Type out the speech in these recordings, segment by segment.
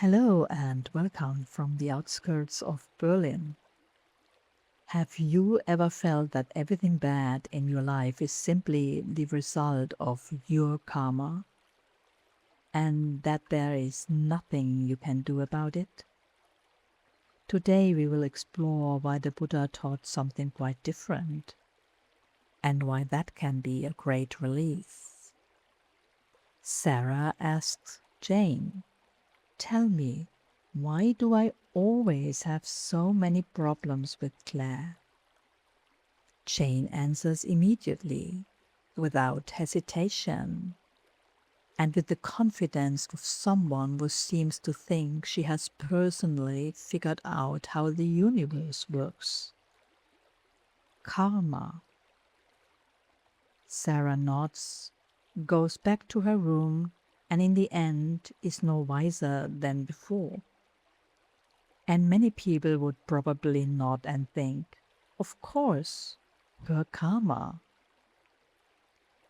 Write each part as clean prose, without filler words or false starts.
Hello and welcome from the outskirts of Berlin. Have you ever felt that everything bad in your life is simply the result of your karma and that there is nothing you can do about it? Today we will explore why the Buddha taught something quite different and why that can be a great relief. Sarah asks Jane, "Tell me, why do I always have so many problems with Claire?" Jane answers immediately, without hesitation, and with the confidence of someone who seems to think she has personally figured out how the universe works. Karma. Sarah nods, goes back to her room, and in the end is no wiser than before. And many people would probably nod and think, of course, her karma.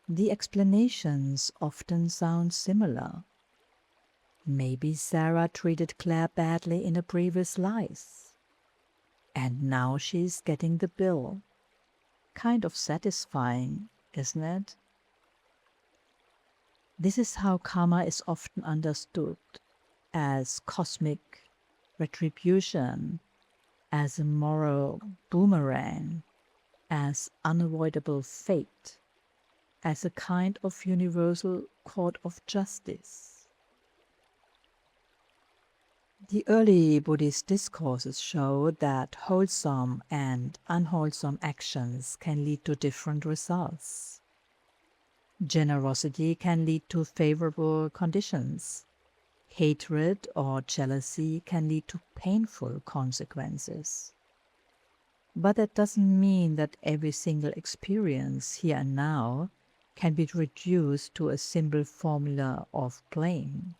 The explanations often sound similar. Maybe Sarah treated Claire badly in a previous life, and now she's getting the bill. Kind of satisfying, isn't it? This is how karma is often understood, as cosmic retribution, as a moral boomerang, as unavoidable fate, as a kind of universal court of justice. The early Buddhist discourses show that wholesome and unwholesome actions can lead to different results. Generosity can lead to favorable conditions. Hatred or jealousy can lead to painful consequences. But that doesn't mean that every single experience here and now can be reduced to a simple formula of blame.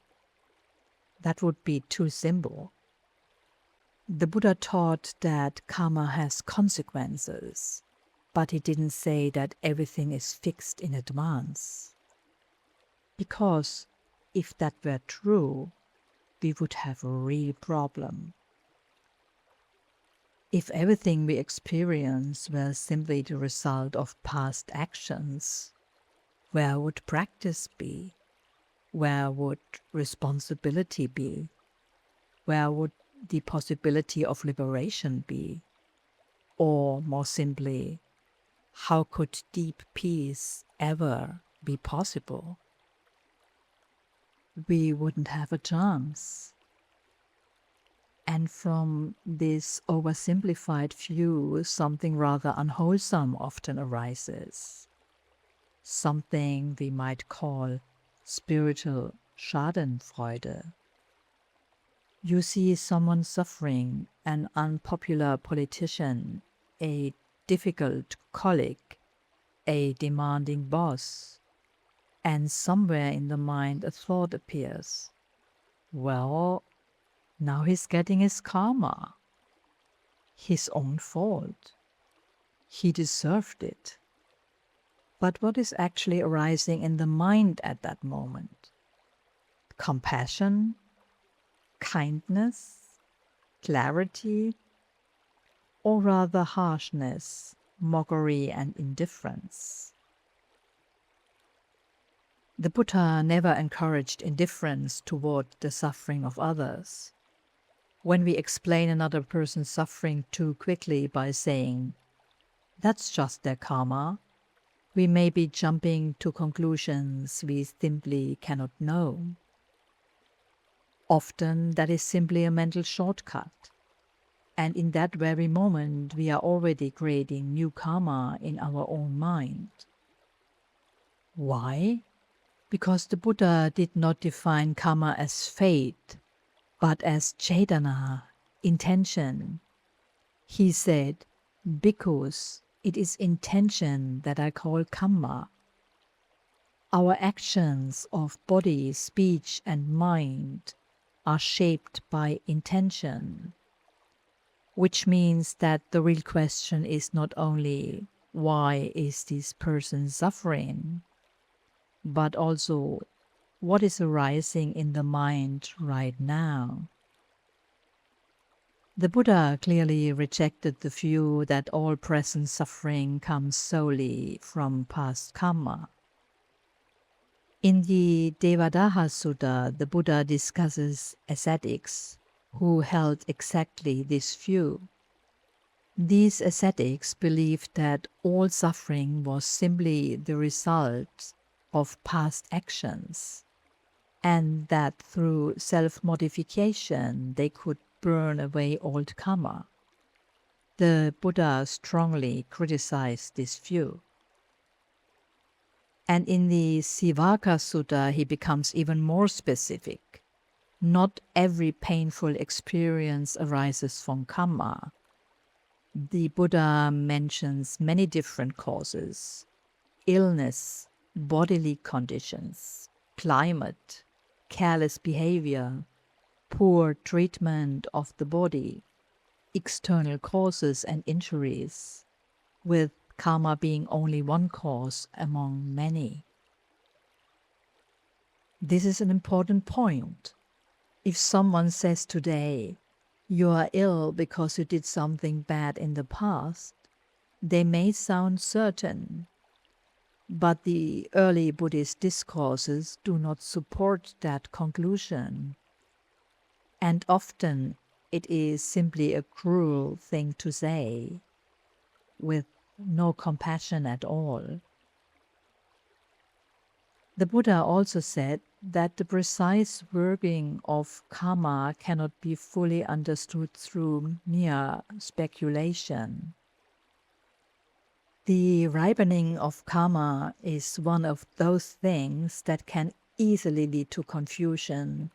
That would be too simple. The Buddha taught that karma has consequences, but he didn't say that everything is fixed in advance. Because if that were true, we would have a real problem. If everything we experience were simply the result of past actions, where would practice be? Where would responsibility be? Where would the possibility of liberation be? Or more simply, how could deep peace ever be possible? We wouldn't have a chance. And from this oversimplified view, something rather unwholesome often arises. Something we might call spiritual Schadenfreude. You see someone suffering, an unpopular politician, a difficult colleague, a demanding boss, and somewhere in the mind a thought appears. Well, now he's getting his karma. His own fault. He deserved it. But what is actually arising in the mind at that moment? Compassion? Kindness? Clarity? Or rather harshness, mockery, and indifference? The Buddha never encouraged indifference toward the suffering of others. When we explain another person's suffering too quickly by saying, "That's just their karma," we may be jumping to conclusions we simply cannot know. Often that is simply a mental shortcut. And in that very moment, we are already creating new karma in our own mind. Why? Because the Buddha did not define karma as fate, but as cetana, intention. He said, "Bhikkhus, it is intention that I call kamma." Our actions of body, speech, and mind are shaped by intention. Which means that the real question is not only why is this person suffering, but also what is arising in the mind right now. The Buddha clearly rejected the view that all present suffering comes solely from past karma. In the Devadaha Sutta, the Buddha discusses ascetics who held exactly this view. These ascetics believed that all suffering was simply the result of past actions, and that through self-modification they could burn away old karma. The Buddha strongly criticized this view. And in the Sīvaka Sutta, he becomes even more specific. Not every painful experience arises from karma. The Buddha mentions many different causes: illness, bodily conditions, climate, careless behavior, poor treatment of the body, external causes and injuries, with karma being only one cause among many. This is an important point. If someone says today, "You are ill because you did something bad in the past," they may sound certain, but the early Buddhist discourses do not support that conclusion. And often it is simply a cruel thing to say, with no compassion at all. The Buddha also said that the precise working of karma cannot be fully understood through mere speculation. The ripening of karma is one of those things that can easily lead to confusion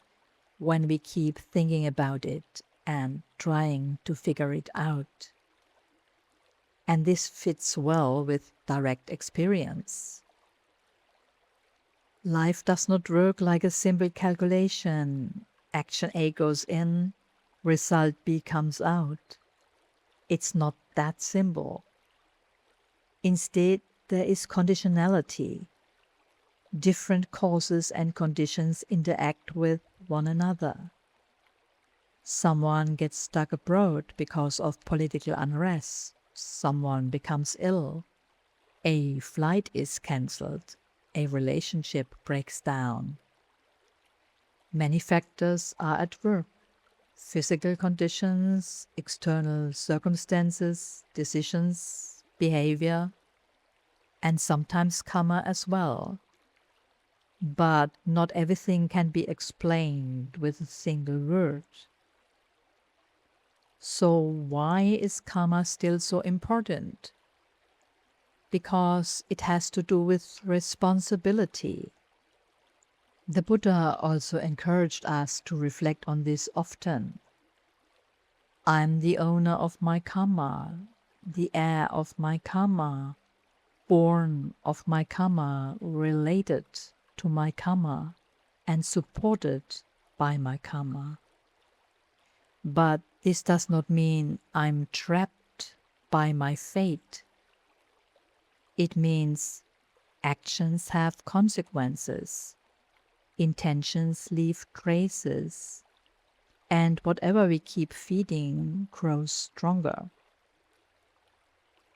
when we keep thinking about it and trying to figure it out. And this fits well with direct experience. Life does not work like a simple calculation. Action A goes in, result B comes out. It's not that simple. Instead, there is conditionality. Different causes and conditions interact with one another. Someone gets stuck abroad because of political unrest. Someone becomes ill. A flight is cancelled. A relationship breaks down. Many factors are at work: physical conditions, external circumstances, decisions, behavior, and sometimes karma as well. But not everything can be explained with a single word. So why is karma still so important? Because it has to do with responsibility. The Buddha also encouraged us to reflect on this often. I'm the owner of my karma, the heir of my karma, born of my karma, related to my karma, and supported by my karma. But this does not mean I'm trapped by my fate. It means actions have consequences, intentions leave traces, and whatever we keep feeding grows stronger.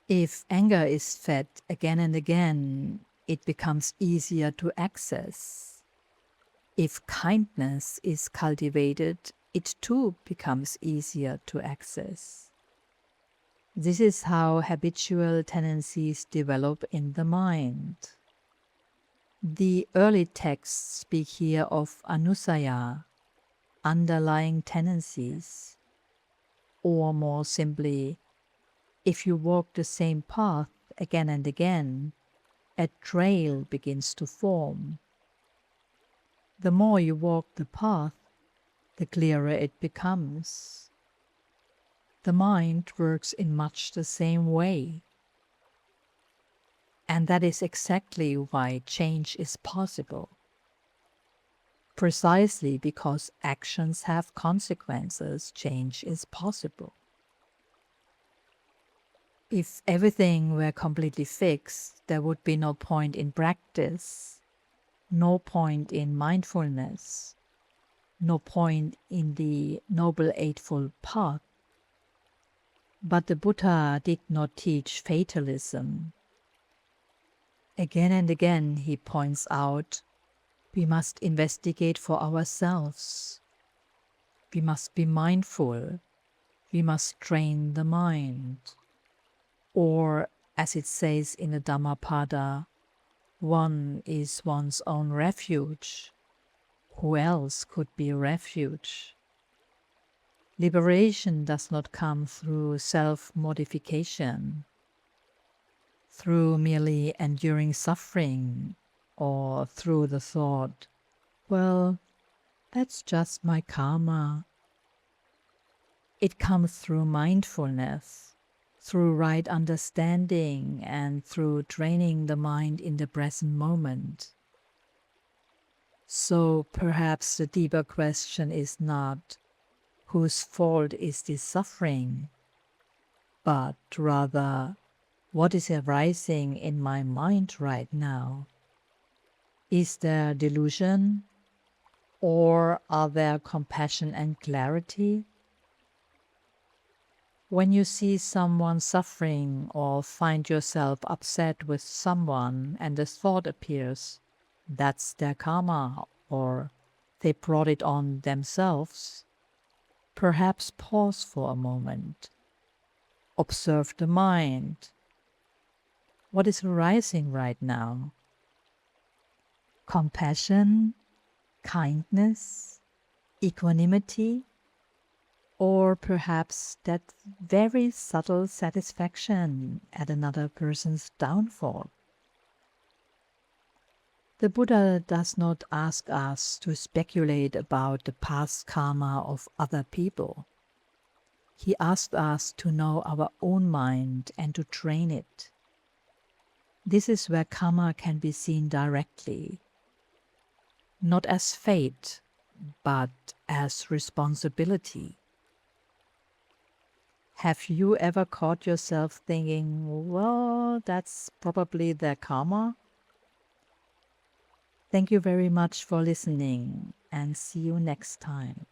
If anger is fed again and again, it becomes easier to access. If kindness is cultivated, it too becomes easier to access. This is how habitual tendencies develop in the mind. The early texts speak here of anusaya, underlying tendencies, or more simply, if you walk the same path again and again, a trail begins to form. The more you walk the path, the clearer it becomes. The mind works in much the same way. And that is exactly why change is possible. Precisely because actions have consequences, change is possible. If everything were completely fixed, there would be no point in practice. no point in mindfulness, no point in the Noble Eightfold Path. But the Buddha did not teach fatalism. Again and again he points out we must investigate for ourselves. We must be mindful. We must train the mind. Or, as it says in the Dhammapada, one is one's own refuge. Who else could be a refuge? Liberation does not come through self-modification, through merely enduring suffering, or through the thought, well, that's just my karma. It comes through mindfulness, through right understanding, and through training the mind in the present moment. So perhaps the deeper question is not, whose fault is this suffering, but rather, what is arising in my mind right now? Is there delusion, or are there compassion and clarity? When you see someone suffering or find yourself upset with someone and the thought appears, that's their karma, or they brought it on themselves, perhaps pause for a moment. Observe the mind. What is arising right now? Compassion, kindness, equanimity, or perhaps that very subtle satisfaction at another person's downfall. The Buddha does not ask us to speculate about the past karma of other people. He asks us to know our own mind and to train it. This is where karma can be seen directly, not as fate, but as responsibility. Have you ever caught yourself thinking, well, that's probably their karma? Thank you very much for listening, and see you next time.